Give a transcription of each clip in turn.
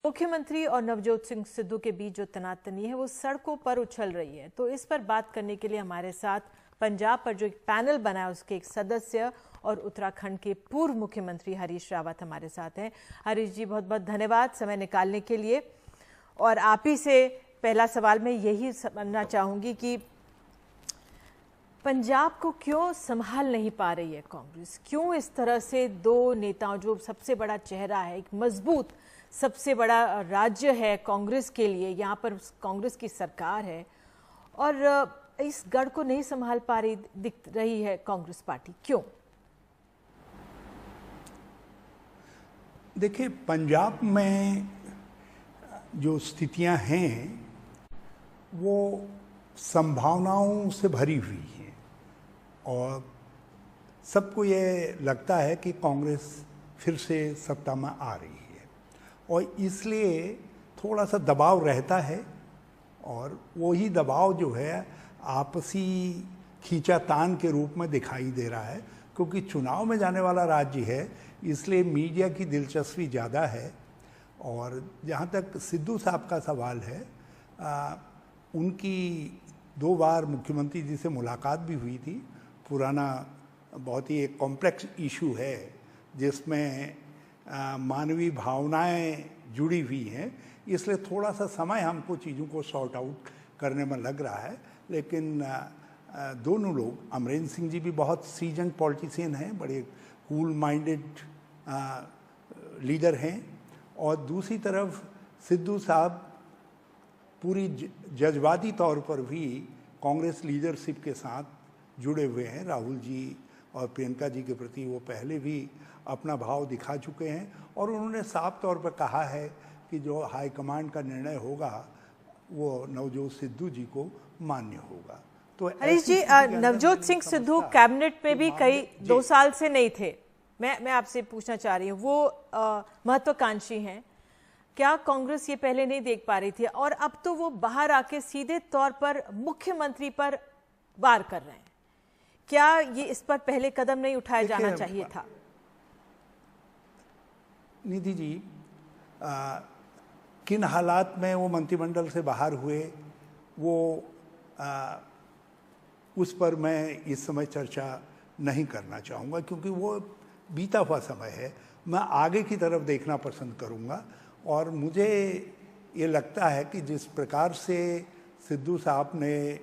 मुख्यमंत्री और नवजोत सिंह सिद्धू के बीच जो तनातनी है वो सड़कों पर उछल रही है। तो इस पर बात करने के लिए हमारे साथ पंजाब पर जो एक पैनल बना है उसके एक सदस्य और उत्तराखंड के पूर्व मुख्यमंत्री हरीश रावत हमारे साथ हैं। हरीश जी, बहुत बहुत धन्यवाद समय निकालने के लिए। और आप ही से पहला सवाल मैं यही समझना चाहूंगी कि पंजाब को क्यों संभाल नहीं पा रही है कांग्रेस? क्यों इस तरह से दो नेताओं, जो सबसे बड़ा चेहरा है, एक मजबूत सबसे बड़ा राज्य है कांग्रेस के लिए, यहाँ पर कांग्रेस की सरकार है और इस गढ़ को नहीं संभाल पा रही दिख रही है कांग्रेस पार्टी, क्यों? देखिए, पंजाब में जो स्थितियां हैं वो संभावनाओं से भरी हुई हैं और सबको ये लगता है कि कांग्रेस फिर से सत्ता में आ रही है और इसलिए थोड़ा सा दबाव रहता है और वही दबाव जो है आपसी खींचातान के रूप में दिखाई दे रहा है, क्योंकि चुनाव में जाने वाला राज्य है इसलिए मीडिया की दिलचस्पी ज़्यादा है। और जहाँ तक सिद्धू साहब का सवाल है, उनकी 2 बार मुख्यमंत्री जी से मुलाकात भी हुई थी। पुराना बहुत ही एक कॉम्प्लेक्स इशू है जिसमें मानवीय भावनाएं जुड़ी हुई हैं, इसलिए थोड़ा सा समय हमको चीज़ों को सॉर्ट आउट करने में लग रहा है। लेकिन दोनों लोग, अमरेंद्र सिंह जी भी बहुत सीजन पॉलिटिशियन हैं, बड़े कूल माइंडेड लीडर हैं, और दूसरी तरफ सिद्धू साहब पूरी जज्बाती तौर पर भी कांग्रेस लीडरशिप के साथ जुड़े हुए हैं। राहुल जी और प्रियंका जी के प्रति वो पहले भी अपना भाव दिखा चुके हैं और उन्होंने साफ तौर पर कहा है कि जो हाईकमांड का निर्णय होगा वो नवजोत सिद्धू जी को मान्य होगा। तो हरीश जी, नवजोत सिंह सिद्धू कैबिनेट में भी कई 2 साल से नहीं थे। मैं आपसे पूछना चाह रही हूँ, वो महत्वाकांक्षी हैं, क्या कांग्रेस ये पहले नहीं देख पा रही थी और अब तो वो बाहर आके सीधे तौर पर मुख्यमंत्री पर वार कर रहे हैं? क्या ये इस पर पहले कदम नहीं उठाया जाना चाहिए था? निधि जी, किन हालात में वो मंत्रिमंडल से बाहर हुए वो उस पर मैं इस समय चर्चा नहीं करना चाहूँगा, क्योंकि वो बीता हुआ समय है। मैं आगे की तरफ देखना पसंद करूँगा और मुझे ये लगता है कि जिस प्रकार से सिद्धू साहब ने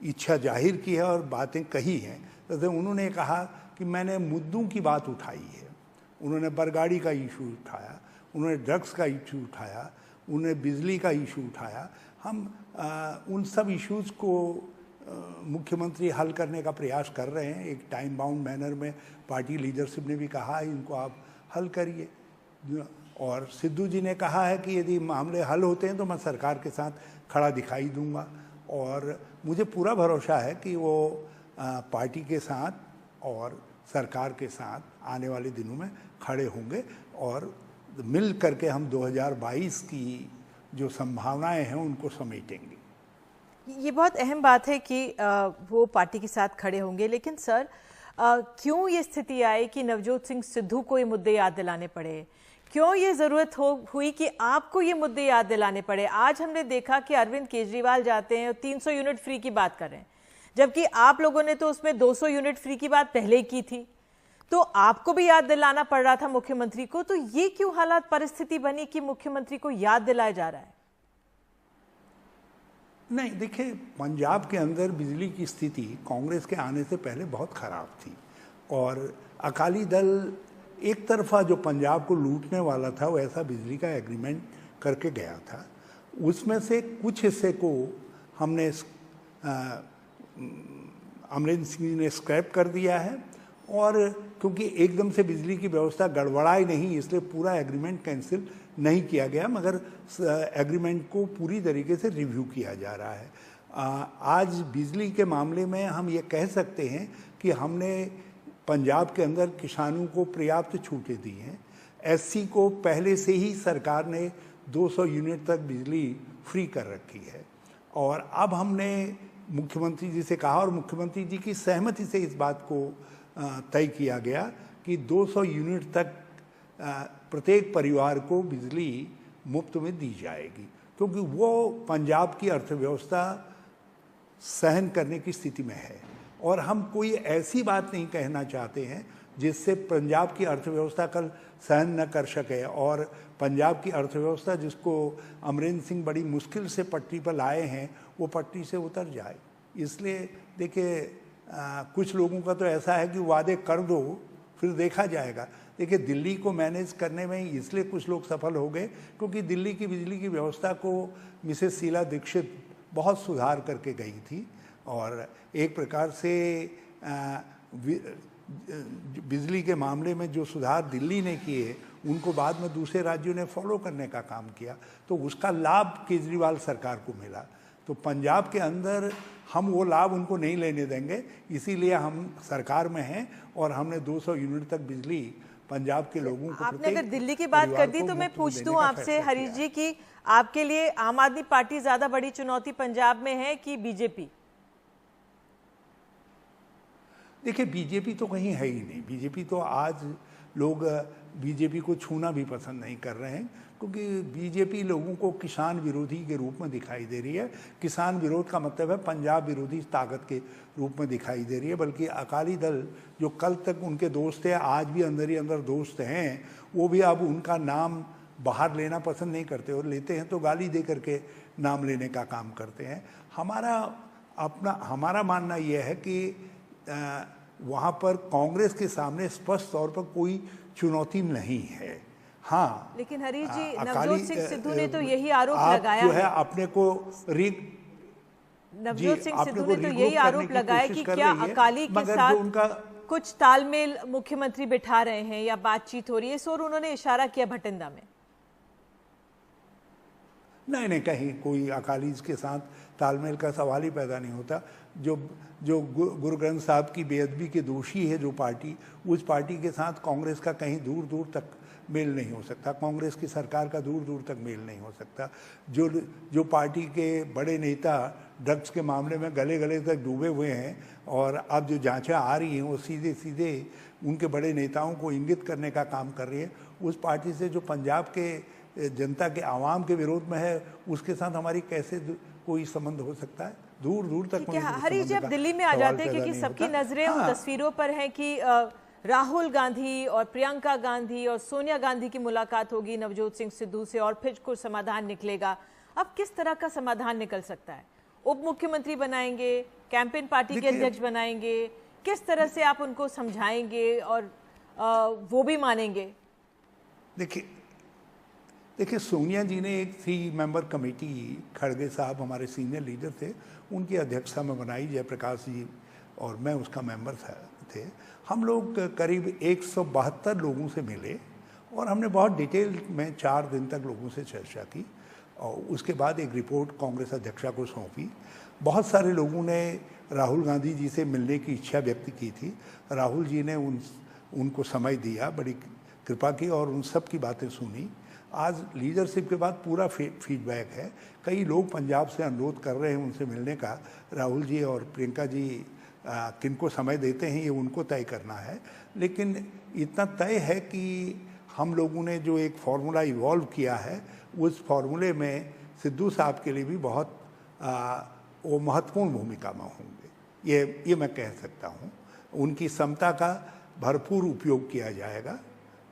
इच्छा जाहिर की है और बातें कही हैं, जैसे उन्होंने कहा कि मैंने मुद्दों की बात उठाई है। उन्होंने बरगाड़ी का इशू उठाया, उन्होंने ड्रग्स का इशू उठाया, उन्होंने बिजली का इशू उठाया। हम उन सब इश्यूज़ को मुख्यमंत्री हल करने का प्रयास कर रहे हैं। एक टाइम बाउंड मैनर में पार्टी लीडरशिप ने भी कहा है इनको आप हल करिए, और सिद्धू जी ने कहा है कि यदि मामले हल होते हैं तो मैं सरकार के साथ खड़ा दिखाई दूंगा। और मुझे पूरा भरोसा है कि वो पार्टी के साथ और सरकार के साथ आने वाले दिनों में खड़े होंगे और मिल करके हम 2022 की जो संभावनाएं हैं उनको समेटेंगे। ये बहुत अहम बात है कि वो पार्टी के साथ खड़े होंगे, लेकिन सर क्यों ये स्थिति आई कि नवजोत सिंह सिद्धू को ये मुद्दे याद दिलाने पड़े? क्यों ये जरूरत हुई कि आपको ये मुद्दे याद दिलाने पड़े? आज हमने देखा कि अरविंद केजरीवाल जाते हैं और 300 यूनिट फ्री की बात कर रहे हैं, जबकि आप लोगों ने तो उसमें 200 यूनिट फ्री की बात पहले ही की थी, तो आपको भी याद दिलाना पड़ रहा था मुख्यमंत्री को। तो ये क्यों हालात परिस्थिति बनी कि मुख्यमंत्री को याद दिलाया जा रहा है? नहीं, देखिए, पंजाब के अंदर बिजली की स्थिति कांग्रेस के आने से पहले बहुत खराब थी और अकाली दल एक तरफा जो पंजाब को लूटने वाला था वो ऐसा बिजली का एग्रीमेंट करके गया था। उसमें से कुछ हिस्से को हमने अमरेंद्र सिंह ने स्क्रैप कर दिया है और क्योंकि एकदम से बिजली की व्यवस्था गड़बड़ाई नहीं, इसलिए पूरा एग्रीमेंट कैंसिल नहीं किया गया, मगर एग्रीमेंट को पूरी तरीके से रिव्यू किया जा रहा है। आज बिजली के मामले में हम ये कह सकते हैं कि हमने पंजाब के अंदर किसानों को पर्याप्त छूटें दी हैं। एससी को पहले से ही सरकार ने 200 यूनिट तक बिजली फ्री कर रखी है और अब हमने मुख्यमंत्री जी से कहा और मुख्यमंत्री जी की सहमति से इस बात को तय किया गया कि 200 यूनिट तक प्रत्येक परिवार को बिजली मुफ्त में दी जाएगी, क्योंकि वो पंजाब की अर्थव्यवस्था सहन करने की स्थिति में है। और हम कोई ऐसी बात नहीं कहना चाहते हैं जिससे पंजाब की अर्थव्यवस्था कल सहन न कर सके, और पंजाब की अर्थव्यवस्था जिसको अमरिंदर सिंह बड़ी मुश्किल से पटरी पर लाए हैं वो पटरी से उतर जाए। इसलिए देखिए, कुछ लोगों का तो ऐसा है कि वादे कर दो फिर देखा जाएगा। देखिए, दिल्ली को मैनेज करने में इसलिए कुछ लोग सफल हो गए क्योंकि दिल्ली की बिजली की व्यवस्था को मिसेस शीला दीक्षित बहुत सुधार करके गई थी, और एक प्रकार से बिजली के मामले में जो सुधार दिल्ली ने किए उनको बाद में दूसरे राज्यों ने फॉलो करने का काम किया, तो उसका लाभ केजरीवाल सरकार को मिला। तो पंजाब के अंदर हम वो लाभ उनको नहीं लेने देंगे, इसीलिए हम सरकार में हैं और हमने 200 यूनिट तक बिजली पंजाब के लोगों को। आपने अगर दिल्ली की बात कर दी तो मैं पूछ दूं आपसे हरीश जी कि आपके लिए आम आदमी पार्टी ज्यादा बड़ी चुनौती पंजाब में है कि बीजेपी? देखिए, बीजेपी तो कहीं है ही नहीं। बीजेपी तो आज लोग बीजेपी को छूना भी पसंद नहीं कर रहे हैं, क्योंकि बीजेपी लोगों को किसान विरोधी के रूप में दिखाई दे रही है। किसान विरोध का मतलब है पंजाब विरोधी ताकत के रूप में दिखाई दे रही है। बल्कि अकाली दल जो कल तक उनके दोस्त थे, आज भी अंदर ही अंदर दोस्त हैं, वो भी अब उनका नाम बाहर लेना पसंद नहीं करते, और लेते हैं तो गाली दे करके नाम लेने का काम करते हैं। हमारा मानना यह है कि वहाँ पर कांग्रेस के सामने स्पष्ट तौर पर कोई चुनौती नहीं है। हाँ, लेकिन हरीश जी, नवजोत सिंह सिद्धू ने तो यही आरोप लगाया जो है अपने को नवजोत सिंह सिद्धू ने तो यही आरोप लगाया कि क्या अकाली के साथ कुछ तालमेल मुख्यमंत्री बिठा रहे हैं या बातचीत हो रही है, इस ओर उन्होंने इशारा किया भटिंडा में। नहीं, कहीं कोई अकाली के साथ तालमेल का सवाल ही पैदा नहीं होता। जो गुरु ग्रंथ साहब की बेअदबी के दोषी है जो पार्टी, उस पार्टी के साथ कांग्रेस का कहीं दूर दूर तक मेल नहीं हो सकता। कांग्रेस की सरकार का दूर दूर तक मेल नहीं हो सकता। जो पार्टी के बड़े नेता ड्रग्स के मामले में गले गले तक डूबे हुए हैं, और अब जो जांचें आ रही हैं वो सीधे सीधे उनके बड़े नेताओं को इंगित करने का काम कर रही है, उस पार्टी से जो पंजाब के जनता के आवाम के विरोध में है, उसके साथ हमारी कैसे कोई संबंध हो सकता है? दूर दूर तक। हरीश जी, अब दिल्ली में आ जाते हैं क्योंकि सबकी नजरें उन तस्वीरों पर हैं कि राहुल गांधी और प्रियंका गांधी और सोनिया गांधी की मुलाकात होगी नवजोत सिंह सिद्धू से, और फिर कुछ समाधान निकलेगा। अब किस तरह का समाधान निकल सकता है? उप मुख्यमंत्री बनाएंगे, कैंपेन पार्टी के अध्यक्ष बनाएंगे, किस तरह से आप उनको समझाएंगे और वो भी मानेंगे? देखिए, सोनिया जी ने एक 3 मेंबर कमेटी, खड़गे साहब हमारे सीनियर लीडर थे, उनकी अध्यक्षता में बनाई, जयप्रकाश जी और मैं उसका मेंबर थे। हम लोग करीब 172 लोगों से मिले और हमने बहुत डिटेल में 4 दिन तक लोगों से चर्चा की, और उसके बाद एक रिपोर्ट कांग्रेस अध्यक्षा को सौंपी। बहुत सारे लोगों ने राहुल गांधी जी से मिलने की इच्छा व्यक्त की थी। राहुल जी ने उनको समय दिया, बड़ी कृपा की और उन सब की बातें सुनी। आज लीडरशिप के बाद पूरा फीडबैक है। कई लोग पंजाब से अनुरोध कर रहे हैं उनसे मिलने का। राहुल जी और प्रियंका जी किनको समय देते हैं ये उनको तय करना है, लेकिन इतना तय है कि हम लोगों ने जो एक फार्मूला इवॉल्व किया है, उस फार्मूले में सिद्धू साहब के लिए भी बहुत वो महत्वपूर्ण भूमिका में होंगे, ये मैं कह सकता हूँ। उनकी क्षमता का भरपूर उपयोग किया जाएगा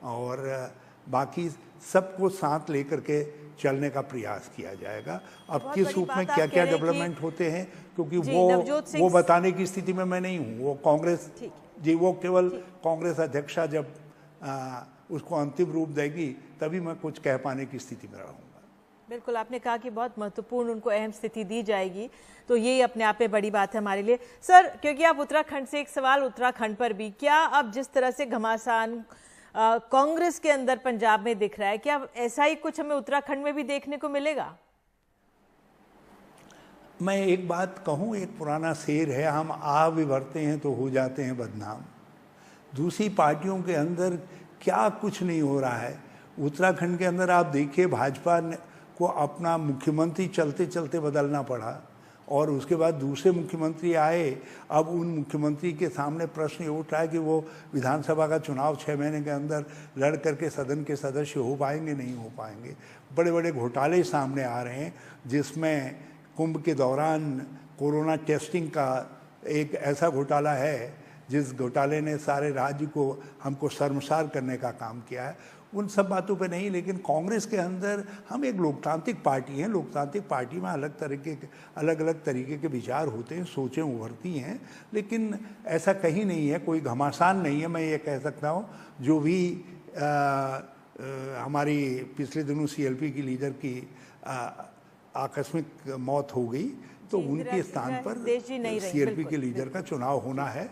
और बाकी सबको साथ लेकर के चलने का प्रयास किया जाएगा। अब किस रूप में क्या क्या डेवलपमेंट होते हैं, क्योंकि वो बताने की स्थिति में मैं नहीं हूँ। वो कांग्रेस जी, वो केवल कांग्रेस अध्यक्षा जब उसको अंतिम रूप देगी तभी मैं कुछ कह पाने की स्थिति में रहूँगा। बिल्कुल, आपने कहा कि बहुत महत्वपूर्ण उनको अहम स्थिति दी जाएगी, तो ये अपने आप में बड़ी बात है हमारे लिए। सर, क्योंकि आप उत्तराखंड से, एक सवाल उत्तराखंड पर भी, क्या अब जिस तरह से घमासान कांग्रेस के अंदर पंजाब में दिख रहा है, क्या ऐसा ही कुछ हमें उत्तराखंड में भी देखने को मिलेगा? मैं एक बात कहूं, एक पुराना शेर है, हम आ विभरते हैं तो हो जाते हैं बदनाम। दूसरी पार्टियों के अंदर क्या कुछ नहीं हो रहा है। उत्तराखंड के अंदर आप देखिए, भाजपा को अपना मुख्यमंत्री चलते चलते बदलना पड़ा और उसके बाद दूसरे मुख्यमंत्री आए। अब उन मुख्यमंत्री के सामने प्रश्न ये उठ रहा है कि वो विधानसभा का चुनाव 6 महीने के अंदर लड़ करके सदन के सदस्य हो पाएंगे, नहीं हो पाएंगे। बड़े बड़े घोटाले सामने आ रहे हैं, जिसमें कुंभ के दौरान कोरोना टेस्टिंग का एक ऐसा घोटाला है जिस घोटाले ने सारे राज्य को हमको शर्मसार करने का काम किया है। उन सब बातों पे नहीं, लेकिन कांग्रेस के अंदर हम एक लोकतांत्रिक पार्टी हैं। लोकतांत्रिक पार्टी में अलग अलग तरीके के विचार होते हैं, सोचें उभरती हैं, लेकिन ऐसा कहीं नहीं है, कोई घमासान नहीं है। मैं ये कह सकता हूँ जो भी हमारी पिछले दिनों सीएलपी की लीडर की आकस्मिक मौत हो गई, तो उनके स्थान पर सीएलपी के लीडर का चुनाव होना है।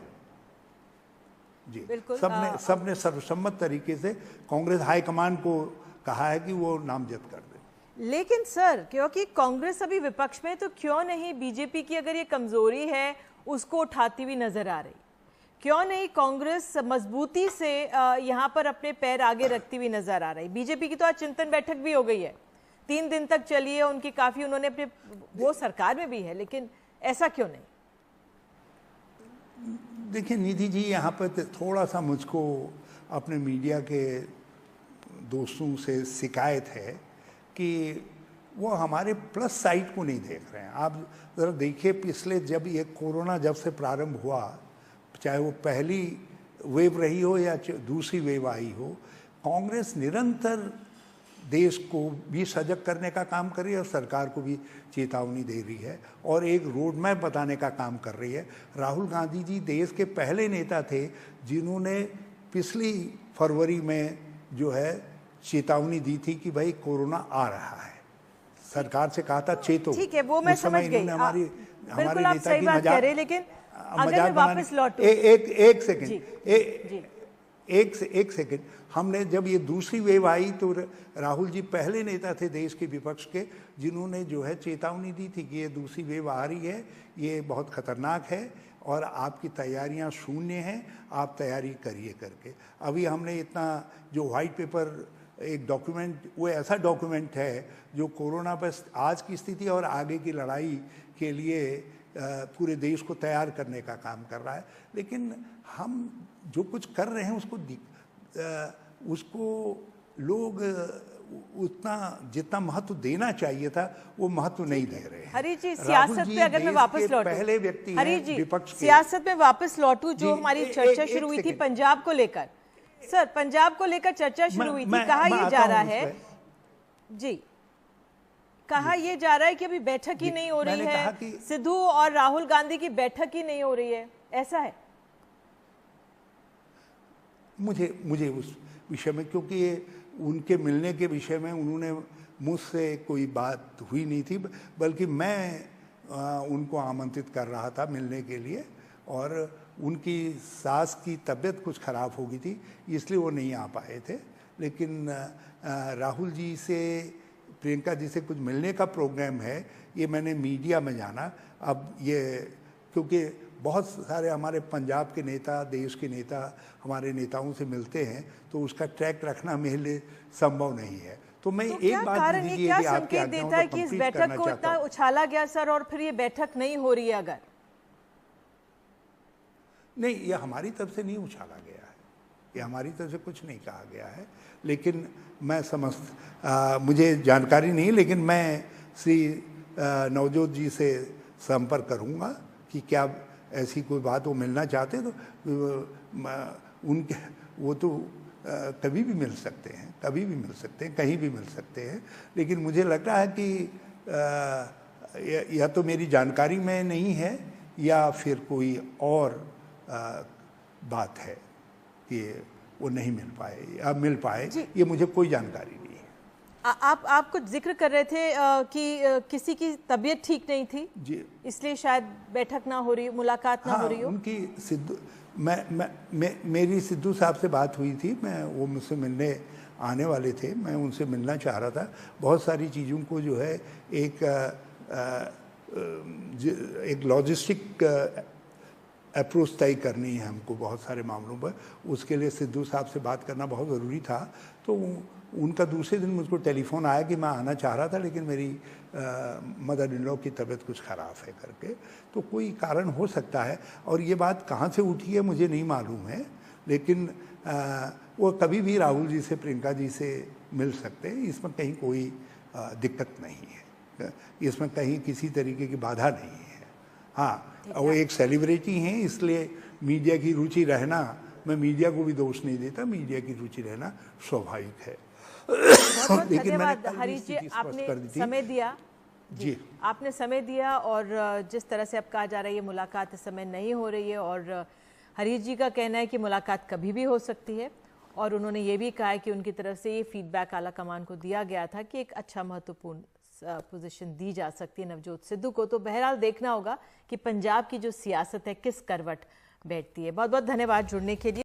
जी, सबने सर्वसम्मत तरीके से कांग्रेस हाईकमान को कहा है कि वो नामजद कर दे। लेकिन सर, क्योंकि कांग्रेस अभी विपक्ष में, तो क्यों नहीं बीजेपी की अगर ये कमजोरी है उसको उठाती हुई नजर आ रही? क्यों नहीं कांग्रेस मजबूती से यहाँ पर अपने पैर आगे रखती हुई नजर आ रही? बीजेपी की तो आज चिंतन बैठक भी हो गई है, 3 दिन तक चली है उनकी, काफी उन्होंने अपने, वो सरकार में भी है, लेकिन ऐसा क्यों नहीं? देखिए निधि जी, यहाँ पर थोड़ा सा मुझको अपने मीडिया के दोस्तों से शिकायत है कि वो हमारे प्लस साइड को नहीं देख रहे हैं। आप ज़रा देखिए, पिछले जब ये कोरोना जब से प्रारंभ हुआ, चाहे वो पहली वेव रही हो या दूसरी वेव आई हो, कांग्रेस निरंतर देश को भी सजग करने का काम कर रही है और सरकार को भी चेतावनी दे रही है और एक रोड मैप बताने का काम कर रही है। राहुल गांधी जी देश के पहले नेता थे जिन्होंने पिछली फरवरी में जो है चेतावनी दी थी कि भाई कोरोना आ रहा है, सरकार से कहा था चेतो। ठीक है, वो मैं समझ गई, हमारे नेता की मजाक, लेकिन अगर मैं वापस लौटूं, एक सेकंड, हमने जब ये दूसरी वेव आई तो राहुल जी पहले नेता थे देश के विपक्ष के जिन्होंने जो है चेतावनी दी थी कि ये दूसरी वेव आ रही है, ये बहुत खतरनाक है और आपकी तैयारियां शून्य हैं, आप तैयारी करिए करके। अभी हमने इतना जो वाइट पेपर, एक डॉक्यूमेंट, वो ऐसा डॉक्यूमेंट है जो कोरोना पर आज की स्थिति और आगे की लड़ाई के लिए पूरे देश को तैयार करने का काम कर रहा है। लेकिन हम जो कुछ कर रहे हैं उसको लोग उतना जितना महत्व देना चाहिए था वो महत्व नहीं दे रहे हैं। हरी जी, सियासत पे अगर मैं वापस लौटूं, पहले व्यक्ति हैं विपक्ष के, सियासत में वापस लौटूं, जो हमारी चर्चा शुरू हुई थी पंजाब को लेकर, सर पंजाब को लेकर चर्चा शुरू हुई थी, कहा ये जा रहा है जी, कहा ये जा रहा है कि अभी बैठक ही नहीं हो रही है, सिद्धू और राहुल गांधी की बैठक ही नहीं हो रही है, ऐसा है? मुझे उस विषय में, क्योंकि ये उनके मिलने के विषय में उन्होंने मुझसे कोई बात हुई नहीं थी, बल्कि मैं उनको आमंत्रित कर रहा था मिलने के लिए और उनकी सास की तबीयत कुछ ख़राब हो गई थी इसलिए वो नहीं आ पाए थे। लेकिन राहुल जी से, प्रियंका जी से कुछ मिलने का प्रोग्राम है, ये मैंने मीडिया में जाना। अब ये क्योंकि बहुत सारे हमारे पंजाब के नेता, देश के नेता हमारे नेताओं से मिलते हैं तो उसका ट्रैक रखना मेरे लिए संभव नहीं है। तो मैं एक बात दीजिए कि आपके आज्ञा देता है कि इस बैठक को इतना उछाला गया सर और फिर ये बैठक नहीं हो रही है? अगर नहीं, ये हमारी तरफ से नहीं उछाला गया है, ये हमारी तरफ से कुछ नहीं कहा गया है, लेकिन मैं मुझे जानकारी नहीं, लेकिन मैं श्री नवजोत जी से संपर्क करूंगा कि क्या ऐसी कोई बात वो मिलना चाहते तो उनके, वो तो कभी भी मिल सकते हैं, कभी भी मिल सकते हैं, कहीं भी मिल सकते हैं। लेकिन मुझे लग रहा है कि या तो मेरी जानकारी में नहीं है या फिर कोई और बात है कि वो नहीं मिल पाए या मिल पाए, ये मुझे कोई जानकारी नहीं है। आप कुछ जिक्र कर रहे थे कि किसी की तबीयत ठीक नहीं थी जी, इसलिए शायद बैठक ना हो रही, मुलाकात ना हो रही हो। उनकी सिद्धू, मेरी सिद्धू साहब से बात हुई थी, वो मुझसे मिलने आने वाले थे, मैं उनसे मिलना चाह रहा था। बहुत सारी चीज़ों को जो है एक लॉजिस्टिक अप्रोच तय करनी है हमको बहुत सारे मामलों पर। उसके लिए सिद्धू साहब से बात करना बहुत ज़रूरी था। तो उनका दूसरे दिन मुझको टेलीफोन आया कि मैं आना चाह रहा था, लेकिन मेरी मदर इन लॉ की तबीयत कुछ ख़राब है करके। तो कोई कारण हो सकता है, और ये बात कहाँ से उठी है मुझे नहीं मालूम है, लेकिन वो कभी भी राहुल जी से, प्रियंका जी से मिल सकते हैं। इसमें कहीं कोई दिक्कत नहीं है, इसमें कहीं किसी तरीके की बाधा नहीं है। हाँ, वो एक सेलिब्रिटी हैं, इसलिए मीडिया की रुचि रहना, मैं मीडिया को भी दोष नहीं देता, मीडिया की रुचि रहना स्वाभाविक है। बहुत लेकिन धन्यवाद हरीश जी, आपने समय दिया। जी, आपने समय दिया, और जिस तरह से अब कहा जा रहा है ये मुलाकात इस समय नहीं हो रही है, और हरीश जी का कहना है कि मुलाकात कभी भी हो सकती है, और उन्होंने ये भी कहा है कि उनकी तरफ से ये फीडबैक आला कमान को दिया गया था कि एक अच्छा महत्वपूर्ण पोजीशन दी जा सकती है नवजोत सिद्धू को। तो बहरहाल देखना होगा कि पंजाब की जो सियासत है किस करवट बैठती है। बहुत बहुत धन्यवाद जुड़ने के लिए।